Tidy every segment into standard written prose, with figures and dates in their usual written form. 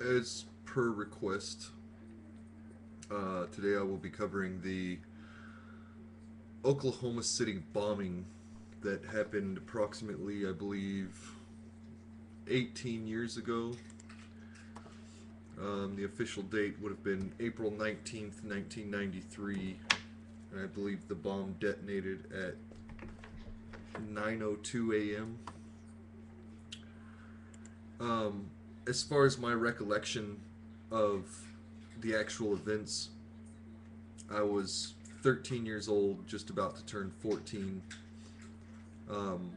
As per request, today I will be covering the Oklahoma City bombing that happened approximately, I believe, 18 years ago. The official date would have been April 19th, 1993, and I believe the bomb detonated at 9:02 a.m. As far as my recollection of the actual events, I was 13 years old, just about to turn 14. Um,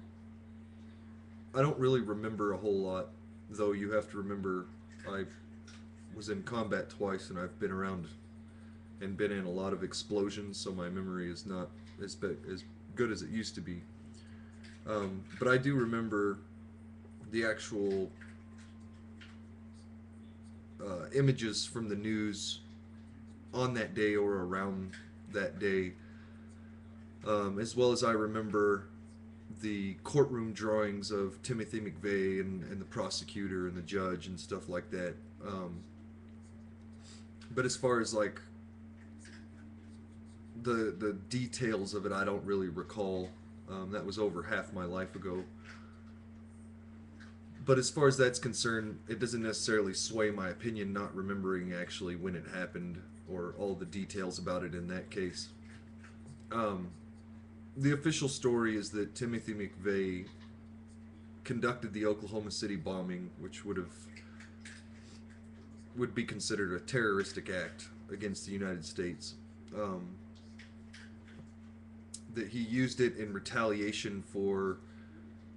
I don't really remember a whole lot, though you have to remember I was in combat twice and I've been around and been in a lot of explosions, so my memory is not as good as it used to be. But I do remember the actual images from the news on that day or around that day, as well as I remember the courtroom drawings of Timothy McVeigh and the prosecutor and the judge and stuff like that. But as far as like the details of it, I don't really recall. That was over half my life ago. But as far as that's concerned, it doesn't necessarily sway my opinion not remembering actually when it happened or all the details about it in that case. Um, the official story is that Timothy McVeigh conducted the Oklahoma City bombing, which would be considered a terroristic act against the United States. Um, that he used it in retaliation for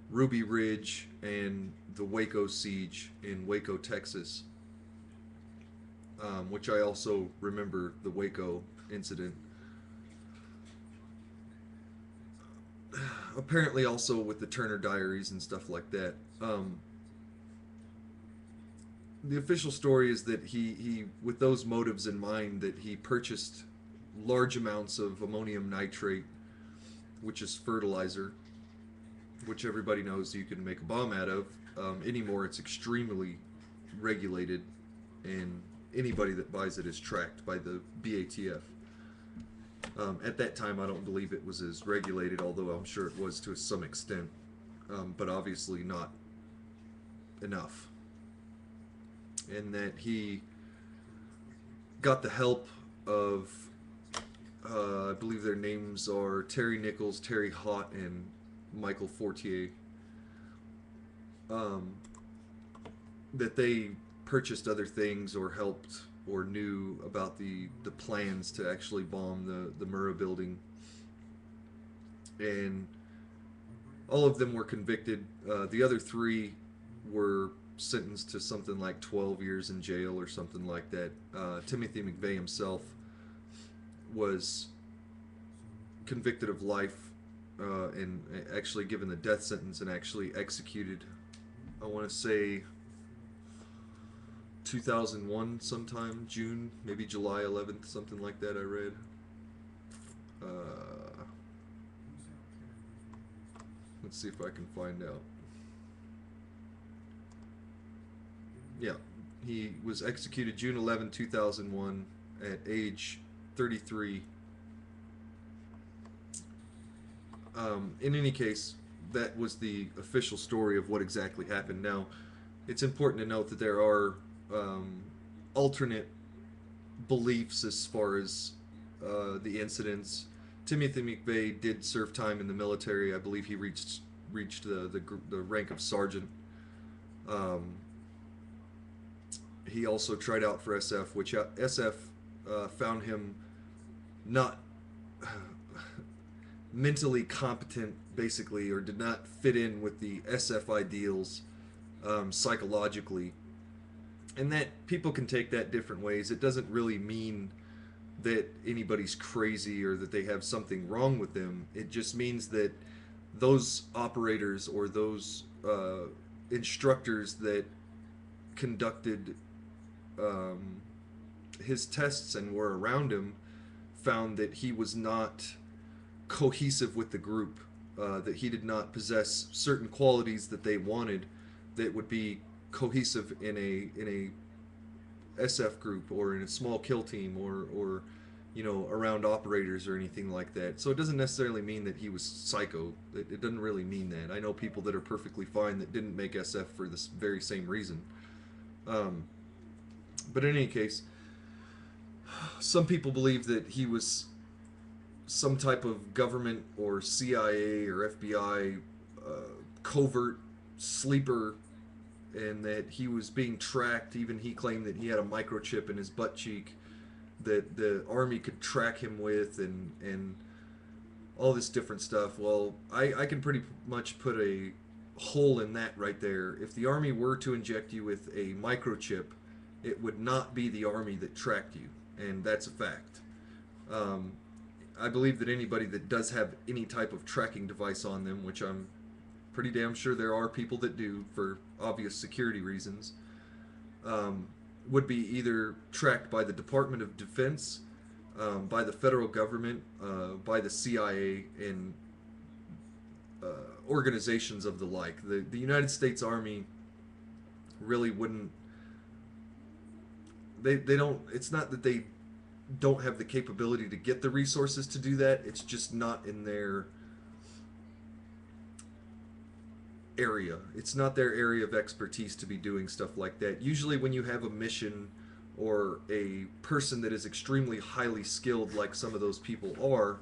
Ruby Ridge and the Waco siege in Waco, Texas, which I also remember the Waco incident. Apparently, also with the Turner Diaries and stuff like that. The official story is that he, with those motives in mind, that he purchased large amounts of ammonium nitrate, which is fertilizer, which everybody knows you can make a bomb out of. Anymore, it's extremely regulated, and anybody that buys it is tracked by the BATF. At that time, I don't believe it was as regulated, although I'm sure it was to some extent, but obviously not enough. And that he got the help of, I believe their names are Terry Nichols, Terry Hott, and Michael Fortier. Um, that they purchased other things or helped or knew about the plans to actually bomb the Murrah building. And all of them were convicted. The other three were sentenced to something like 12 years in jail or something like that. Timothy McVeigh himself was convicted of life and actually given the death sentence and actually executed. I want to say 2001 sometime, June, maybe July 11th, something like that. I read. Uh, let's see if I can find out. Yeah, he was executed June 11, 2001, at age 33. In any case, that was the official story of what exactly happened. Now, it's important to note that there are alternate beliefs as far as the incidents. Timothy McVeigh did serve time in the military. I believe he reached the rank of sergeant. Um, he also tried out for SF, which SF found him not mentally competent, basically, or did not fit in with the SF ideals psychologically. And that people can take that different ways. It doesn't really mean that anybody's crazy or that they have something wrong with them. It just means that those operators or those instructors that conducted um, his tests and were around him found that he was not cohesive with the group, that he did not possess certain qualities that they wanted that would be cohesive in a SF group or in a small kill team or you know, around operators or anything like that. So it doesn't necessarily mean that he was psycho. It doesn't really mean that. I know people that are perfectly fine that didn't make SF for this very same reason. Um, but in any case, some people believe that he was some type of government or CIA or FBI covert sleeper, and that he was being tracked. Even he claimed that he had a microchip in his butt cheek that the army could track him with, and all this different stuff. Well, I can pretty much put a hole in that right there. If the army were to inject you with a microchip, it would not be the army that tracked you, and that's a fact. Um, I believe that anybody that does have any type of tracking device on them, which I'm pretty damn sure there are people that do for obvious security reasons, um, would be either tracked by the Department of Defense, by the federal government, by the CIA, and uh, organizations of the like. The United States Army really wouldn't. They don't. It's not that they don't have the capability to get the resources to do that. It's just not in their area. It's not their area of expertise to be doing stuff like that. Usually when you have a mission or a person that is extremely highly skilled like some of those people are,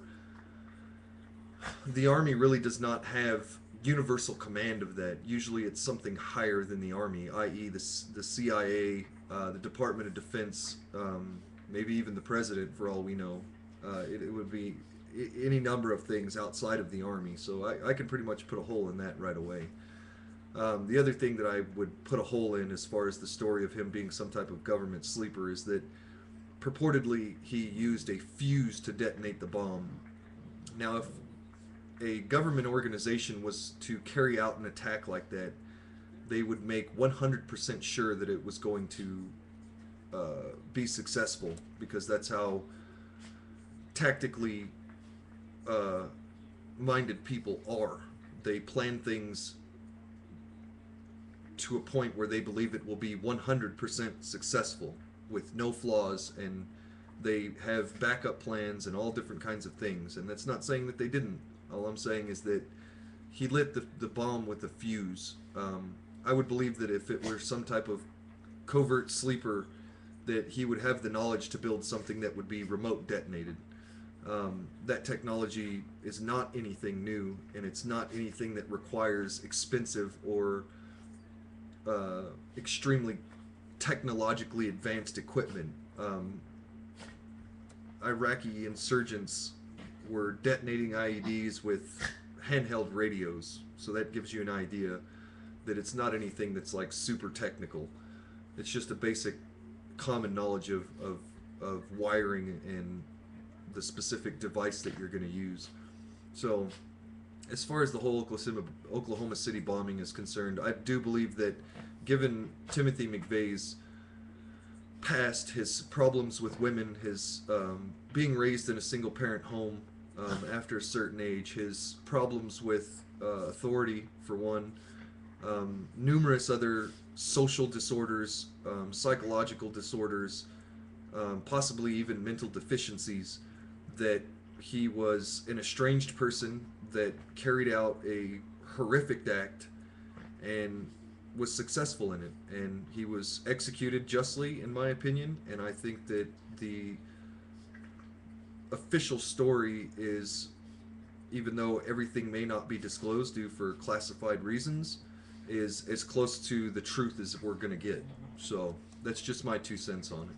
the army really does not have universal command of that. Usually it's something higher than the army, i.e. the CIA, the Department of Defense, maybe even the president for all we know. It would be any number of things outside of the army, so I can pretty much put a hole in that right away. The other thing that I would put a hole in as far as the story of him being some type of government sleeper is that purportedly he used a fuse to detonate the bomb. Now, if a government organization was to carry out an attack like that, they would make 100% sure that it was going to be successful, because that's how tactically minded people are. They plan things to a point where they believe it will be 100% successful with no flaws, and they have backup plans and all different kinds of things. And that's not saying that they didn't. All I'm saying is that he lit the bomb with a fuse. I would believe that if it were some type of covert sleeper, that he would have the knowledge to build something that would be remote detonated. That technology is not anything new, and it's not anything that requires expensive or extremely technologically advanced equipment. Iraqi insurgents were detonating IEDs with handheld radios, so that gives you an idea that it's not anything that's like super technical. It's just a basic common knowledge of wiring and the specific device that you're going to use. So as far as the whole Oklahoma City bombing is concerned, I do believe that given Timothy McVeigh's past, his problems with women, his being raised in a single parent home after a certain age, his problems with authority for one, numerous other social disorders, psychological disorders, possibly even mental deficiencies, that he was an estranged person that carried out a horrific act and was successful in it, and he was executed justly, in my opinion. And I think that the official story is, even though everything may not be disclosed due for classified reasons, is as close to the truth as we're going to get. So that's just my 2 cents on it.